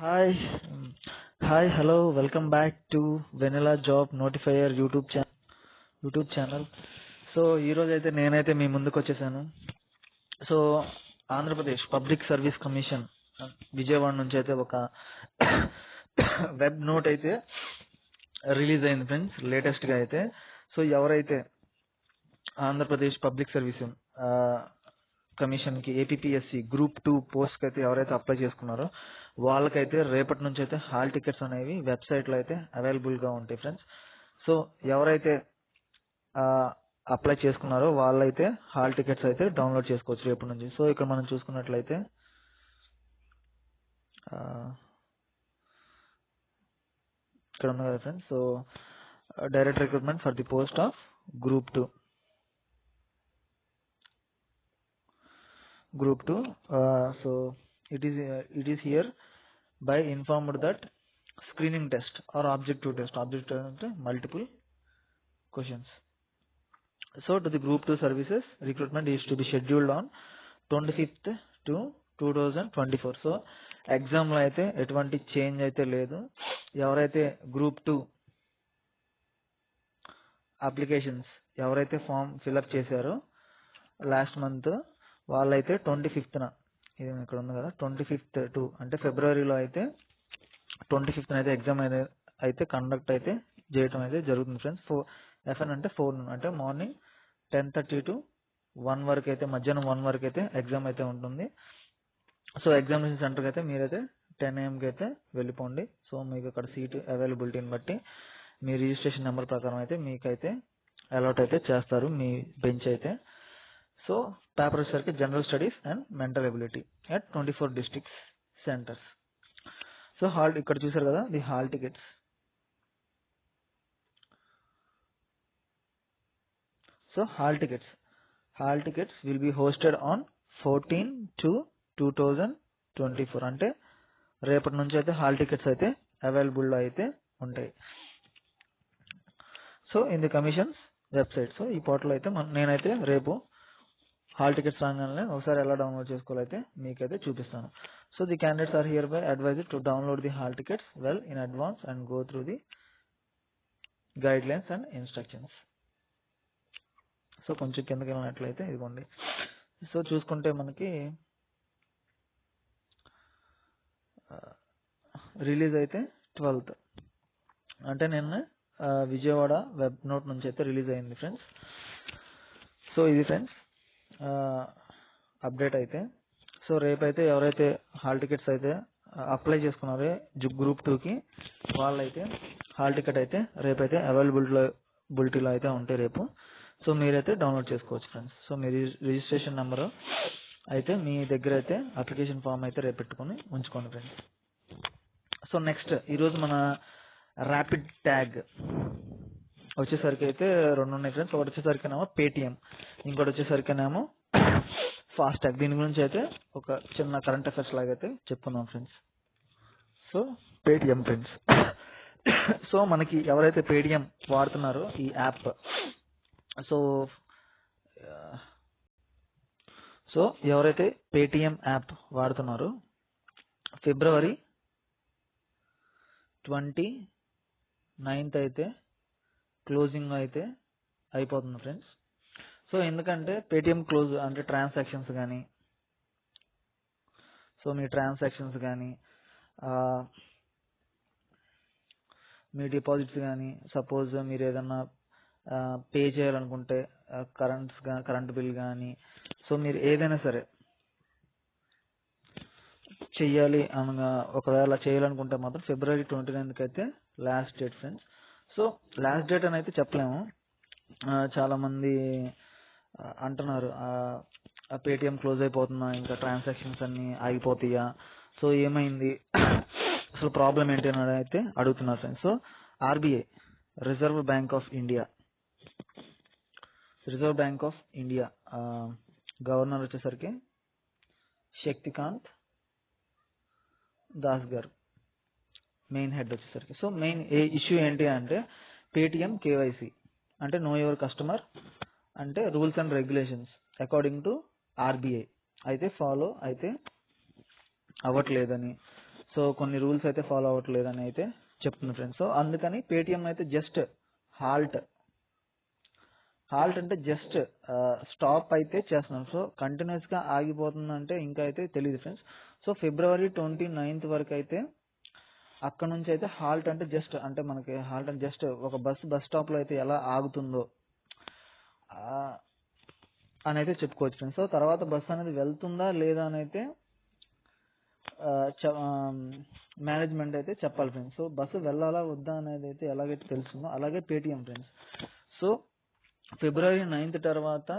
Hi, hi, hello, welcome back to Vanilla Job Notifier YouTube channel. So ఈ రోజు అయితే నేనైతే మీ ముందుకు వచ్చేసాను. So Andhra Pradesh public service commission Vijayawada నుంచి అయితే ఒక వెబ్ నోట్ అయితే రిలీజ్ అయింది ఫ్రెండ్స్, లేటెస్ట్ గా అయితే. సో ఎవరైతే ఆంధ్రప్రదేశ్ పబ్లిక్ సర్వీస్ కమిషన్ కి ఏపీఎస్సి గ్రూప్ 2 పోస్ట్ కి అయితే ఎవరైతే అప్లై చేసుకున్నారో వాళ్ళకైతే రేపటి నుంచి అయితే హాల్ టికెట్స్ అనేవి వెబ్సైట్ లో అయితే అవైలబుల్ గా ఉంటాయి ఫ్రెండ్స్. సో ఎవరైతే అప్లై చేసుకున్నారో వాళ్ళైతే హాల్ టికెట్స్ అయితే డౌన్లోడ్ చేసుకోవచ్చు రేపటి నుంచి. సో ఇక్కడ మనం చూసుకున్నట్లయితే ఆ, ఇక్కడ ఉంది కదా friends. So direct recruitment for the post of group 2. So it is here by informed that screening test or objective test అంటే multiple questions. So to the group 2 services recruitment is to be scheduled on 25th to 2024. So exam లో అయితే ఎటువంటి change అయితే లేదు. ఎవరైతే group 2 applications ఎవరైతే form fill up చేశారో last month వాళ్ళైతే 25th ఇది ఇక్కడ ఉంది కదా 25th టు అంటే ఫిబ్రవరిలో అయితే 25th అయితే ఎగ్జామ్ అయితే కండక్ట్ అయితే చేయటం అయితే జరుగుతుంది ఫ్రెండ్స్. FN అంటే 4 అంటే మార్నింగ్ 10:30 to 1 వరకు అయితే మధ్యాహ్నం 1 వరకు అయితే ఎగ్జామ్ అయితే ఉంటుంది. సో ఎగ్జామినేషన్ సెంటర్కి అయితే మీరైతే 10 AM కి అయితే వెళ్ళిపోండి. సో మీకు అక్కడ సీట్ అవైలబిలిటీని బట్టి మీ రిజిస్ట్రేషన్ నెంబర్ ప్రకారం అయితే మీకైతే అలాట్ అయితే చేస్తారు మీ బెంచ్ అయితే. సో పేపర్ వచ్చేసరికి general studies and mental ability at 24 districts centres. So ఇక్కడ చూసారు కదా the hall tickets. So hall tickets will be hosted on 14 to 2024 అంటే రేపటి నుంచి అయితే హాల్ టికెట్స్ అయితే అవైలబుల్ లో అయితే ఉంటాయి. So in the commission's website. So ఈ పోర్టల్ అయితే నేనైతే రేపు హాల్ టికెట్స్ రాగానే ఒకసారి ఎలా డౌన్లోడ్ చేసుకోవాలైతే మీకైతే చూపిస్తాను. So the candidates are hereby advised to download the hall tickets well in advance and go through the guidelines and instructions. So కొంచెం కిందకి వెళ్ళినట్లయితే ఇదిగోండి. సో చూసుకుంటే మనకి రిలీజ్ అయితే 12th అంటే నిన్న విజయవాడ వెబ్ నోట్ నుంచి అయితే రిలీజ్ అయింది ఫ్రెండ్స్. సో ఇది ఫ్రెండ్స్ అప్డేట్ అయితే. సో రేపైతే ఎవరైతే హాల్ టికెట్స్ అయితే అప్లై చేసుకున్నారో గ్రూప్ 2కి వాళ్ళైతే హాల్ టికెట్ అయితే రేపైతే అవైలబిలిటీలో అయితే ఉంటాయి రేపు. సో మీరైతే డౌన్లోడ్ చేసుకోవచ్చు ఫ్రెండ్స్. సో మీ రిజిస్ట్రేషన్ నెంబర్ అయితే మీ దగ్గర అయితే అప్లికేషన్ ఫామ్ అయితే రేపు పెట్టుకొని ఉంచుకోండి ఫ్రెండ్స్. సో నెక్స్ట్ ఈరోజు మన ర్యాపిడ్ ట్యాగ్ వచ్చేసరికి అయితే 2 ఉన్నాయి ఫ్రెండ్స్. ఒకటి వచ్చేసరికేనేమో పేటిఎం, ఇంకోటి వచ్చేసరికేనేమో ఫాస్ట్ ట్యాగ్. దీని గురించి అయితే ఒక చిన్న కరెంట్ అఫైర్స్ లాగా అయితే చెప్పుకుందాం friends. So Paytm friends. So మనకి ఎవరైతే పేటిఎం వాడుతున్నారో ఈ యాప్ సో ఎవరైతే పేటిఎం యాప్ వాడుతున్నారో ఫిబ్రవరి 29th అయితే క్లోజింగ్ అయితే అయిపోతుంది ఫ్రెండ్స్. సో ఎందుకంటే పేటిఎం క్లోజ్ అంటే ట్రాన్సాక్షన్స్ కానీ మీ డిపాజిట్స్ కానీ సపోజ్ మీరు ఏదన్నా పే చేయాలనుకుంటే కరెంట్ బిల్ కానీ సో మీరు ఏదైనా సరే చెయ్యాలి అనగా ఒకవేళ చేయాలనుకుంటే మాత్రం ఫిబ్రవరి 29th అయితే last date friends. So last date అని అయితే చెప్పలేము. చాలా మంది అంటున్నారు పేటిఎం క్లోజ్ అయిపోతున్నా ఇంకా ట్రాన్సాక్షన్స్ అన్ని ఆగిపోతాయా, సో ఏమైంది అసలు ప్రాబ్లం ఏంటి అని అయితే అడుగుతున్నారు friends. So RBI reserve bank of India governor వచ్చేసరికి శక్తికాంత్ దాస్ గారు మెయిన్ హెడ్ వచ్చేసరికి. సో మెయిన్ ఇష్యూ ఏంటి అంటే పేటిఎం కేవైసీ అంటే నో యువర్ కస్టమర్ అంటే rules and regulations according to RBI అయితే ఫాలో అయితే అవ్వట్లేదని. సో కొన్ని రూల్స్ అయితే ఫాలో అవ్వట్లేదని అయితే చెప్తుంది ఫ్రెండ్స్. సో అందుకని పేటిఎం అయితే జస్ట్ హాల్ట్ అంటే జస్ట్ స్టాప్ అయితే చేస్తున్నాం. సో కంటిన్యూస్గా ఆగిపోతుందంటే ఇంకా అయితే తెలియదు ఫ్రెండ్స్. సో February 29th వరకు అయితే అక్కడ నుంచి అయితే హాల్ట్ అంటే జస్ట్ అంటే మనకి హాల్ట్ అంటే జస్ట్ ఒక బస్ స్టాప్లో అయితే ఎలా ఆగుతుందో అని అయితే చెప్పుకోవచ్చు ఫ్రెండ్స్. సో తర్వాత బస్సు అనేది వెళ్తుందా లేదా అని అయితే మేనేజ్మెంట్ అయితే చెప్పాలి ఫ్రెండ్స్. సో బస్సు వెళ్ళాలా వద్దా అనేది అయితే ఎలాగైతే తెలుస్తుందో అలాగే Paytm friends. So February 9th తర్వాత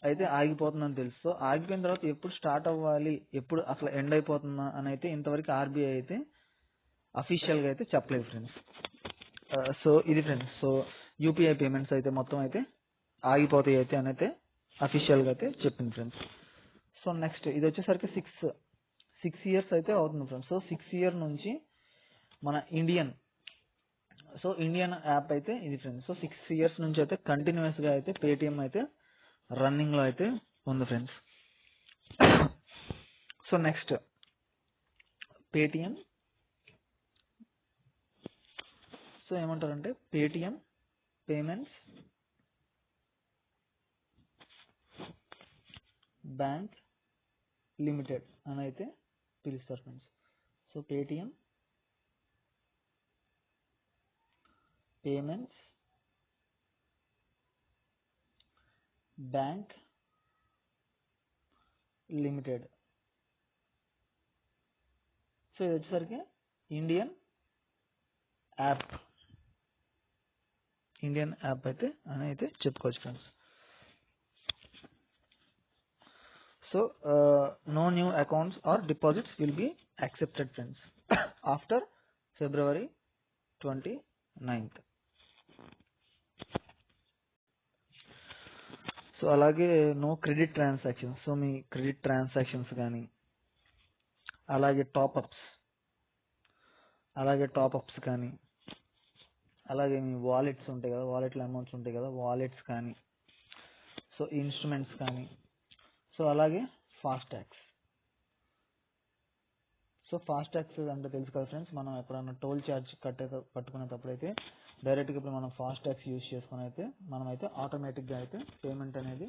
అయితే ఆగిపోతుందని తెలుసు. సో ఆగిపోయిన తర్వాత ఎప్పుడు స్టార్ట్ అవ్వాలి, ఎప్పుడు అసలు ఎండ్ అయిపోతుందా అని అయితే ఇంతవరకు ఆర్బీఐ అయితే అఫీషియల్గా అయితే చెప్పలేదు ఫ్రెండ్స్. సో ఇది ఫ్రెండ్స్. సో యూపీఐ పేమెంట్స్ అయితే మొత్తం అయితే ఆగిపోతాయి అయితే అని అయితే అఫీషియల్గా అయితే చెప్పింది ఫ్రెండ్స్. సో నెక్స్ట్ ఇది వచ్చేసరికి 6 years అయితే అవుతుంది ఫ్రెండ్స్. సో 6 year నుంచి మన ఇండియన్ యాప్ అయితే ఇది ఫ్రెండ్స్. సో 6 years నుంచి అయితే కంటిన్యూస్గా అయితే పేటిఎం అయితే రన్నింగ్లో అయితే ఉంది friends. So next Paytm so ఏమంటారంటే పేటిఎం పేమెంట్స్ బ్యాంక్ లిమిటెడ్ అని అయితే పిలుస్తారు friends. So Paytm payments bank limited. So ఇది వచ్చేసరికి ఇండియన్ యాప్ అయితే అని అయితే చెప్పుకోవచ్చు friends. So no new accounts or deposits will be accepted friends after February 29th. So అలాగే నో క్రెడిట్ ట్రాన్సాక్షన్స్. సో మీ క్రెడిట్ ట్రాన్సాక్షన్స్ కానీ అలాగే టాప్అప్స్ కానీ అలాగే మీ వాలెట్స్ ఉంటాయి కదా, వాలెట్లో అమౌంట్స్ ఉంటాయి కదా, వాలెట్స్ కానీ సో ఇన్స్ట్రుమెంట్స్ కానీ సో అలాగే ఫాస్టాగ్స్. సో ఫాస్టాగ్స్ అంటే తెలుసు కదా ఫ్రెండ్స్, మనం ఎప్పుడైనా టోల్ ఛార్జ్ పట్టుకునేటప్పుడు అయితే డైరెక్ట్గా ఇప్పుడు మనం ఫాస్టాగ్స్ యూజ్ చేసుకుని అయితే మనం అయితే ఆటోమేటిక్గా అయితే పేమెంట్ అనేది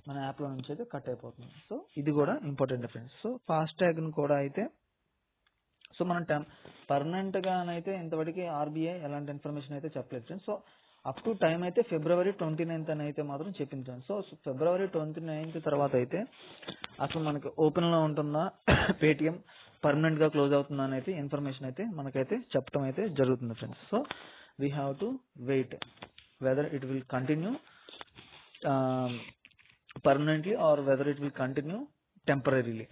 మన యాప్లో నుంచి అయితే కట్ అయిపోతుంది. సో ఇది కూడా ఇంపార్టెంట్ ఫ్రెండ్స్. సో ఫాస్టాగ్ను కూడా అయితే సో మనం పర్మనెంట్గా అయితే ఇంతవరకు ఆర్బీఐ ఎలాంటి ఇన్ఫర్మేషన్ అయితే చెప్పలేదు friends. So up to time అయితే February 29th అని అయితే మాత్రం చెప్పింది ఫ్రెండ్స్. సో February 29th తర్వాత అయితే అసలు మనకి ఓపెన్లో ఉంటుందా పేటిఎం పర్మనెంట్గా క్లోజ్ అవుతుందా అని అయితే ఇన్ఫర్మేషన్ అయితే మనకైతే చెప్పడం అయితే జరుగుతుంది friends. So we have to wait whether it will continue permanently or whether it will continue temporarily.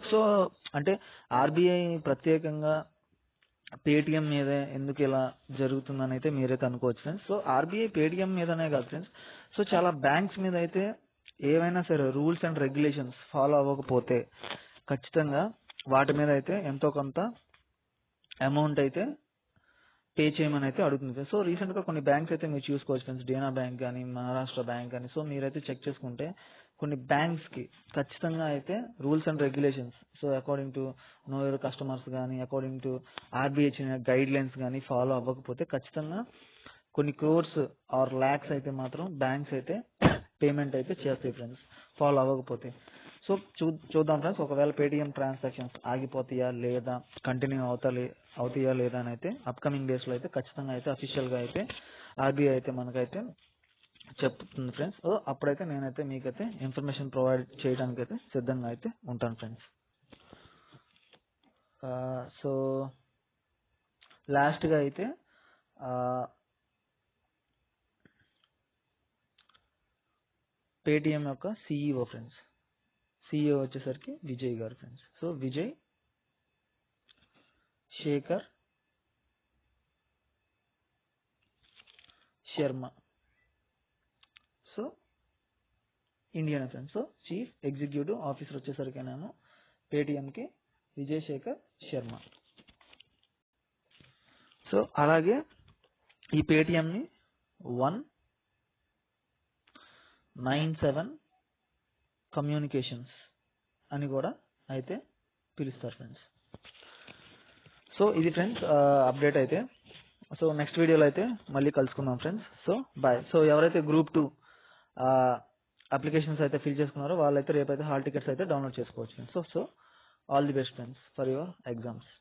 So అంటే ఆర్బీఐ ప్రత్యేకంగా పేటిఎం మీద ఎందుకు ఇలా జరుగుతుందని అయితే మీరైతే అనుకోవచ్చు ఫ్రెండ్స్. సో ఆర్బీఐ పేటిఎం మీదనే కాదు ఫ్రెండ్స్, సో చాలా బ్యాంక్స్ మీద అయితే ఏవైనా సరే రూల్స్ అండ్ రెగ్యులేషన్స్ ఫాలో అవ్వకపోతే ఖచ్చితంగా వాటి మీద అయితే ఎంతో కొంత అమౌంట్ అయితే పే చేయమని అయితే అడుగుతుంది. సో రీసెంట్గా కొన్ని బ్యాంక్స్ అయితే మీరు చూసుకోవచ్చు ఫ్రెండ్స్, డేనా బ్యాంక్ కానీ మహారాష్ట్ర బ్యాంక్ కానీ. సో మీరైతే చెక్ చేసుకుంటే కొన్ని బ్యాంక్స్కి ఖచ్చితంగా అయితే rules and regulations so according to know your customers కానీ అకార్డింగ్ టు ఆర్బీఐ ఇచ్చిన గైడ్ లైన్స్ కానీ ఫాలో అవ్వకపోతే ఖచ్చితంగా కొన్ని క్రోర్స్ ఆర్ ల్యాక్స్ అయితే మాత్రం బ్యాంక్స్ అయితే పేమెంట్ అయితే చేస్తాయి ఫ్రెండ్స్ ఫాలో అవ్వకపోతే. సో చూద్దాం ఫ్రెండ్స్, ఒకవేళ పేటిఎం ట్రాన్సాక్షన్స్ ఆగిపోతాయా లేదా కంటిన్యూ అవుతాయా లేదా అని అయితే అప్కమింగ్ డేస్లో అయితే ఖచ్చితంగా అయితే అఫీషియల్గా అయితే ఆర్బీఐ అయితే మనకైతే చెప్తుంది ఫ్రెండ్స్. సో అప్పుడైతే నేనైతే మీకైతే ఇన్ఫర్మేషన్ ప్రొవైడ్ చేయడానికి అయితే సిద్ధంగా అయితే ఉంటాను ఫ్రెండ్స్. సో లాస్ట్గా అయితే పేటిఎం యొక్క సిఇఓ ఫ్రెండ్స్, సిఇఓ వచ్చేసరికి Vijay garu friends. So Vijay Shekhar Sharma, so Indian friends. So chief executive officer వచ్చేసరికేనేమో పేటిఎంకి విజయ్ శేఖర్ శర్మ. సో అలాగే ఈ పేటిఎంని 197 కమ్యూనికేషన్స్ అని కూడా అయితే పిలుస్తారు ఫ్రెండ్స్. సో ఇది ఫ్రెండ్స్ అప్డేట్ అయితే. సో నెక్స్ట్ వీడియోలో అయితే మళ్ళీ కలుసుకుందాం ఫ్రెండ్స్. So bye. సో ఎవరైతే గ్రూప్ 2 అప్లికేషన్స్ అయితే ఫిల్ చేసుకున్నారో వాళ్ళైతే రేపైతే హాల్ టికెట్స్ అయితే డౌన్లోడ్ చేసుకోవచ్చు friends. So all the best friends for your exams.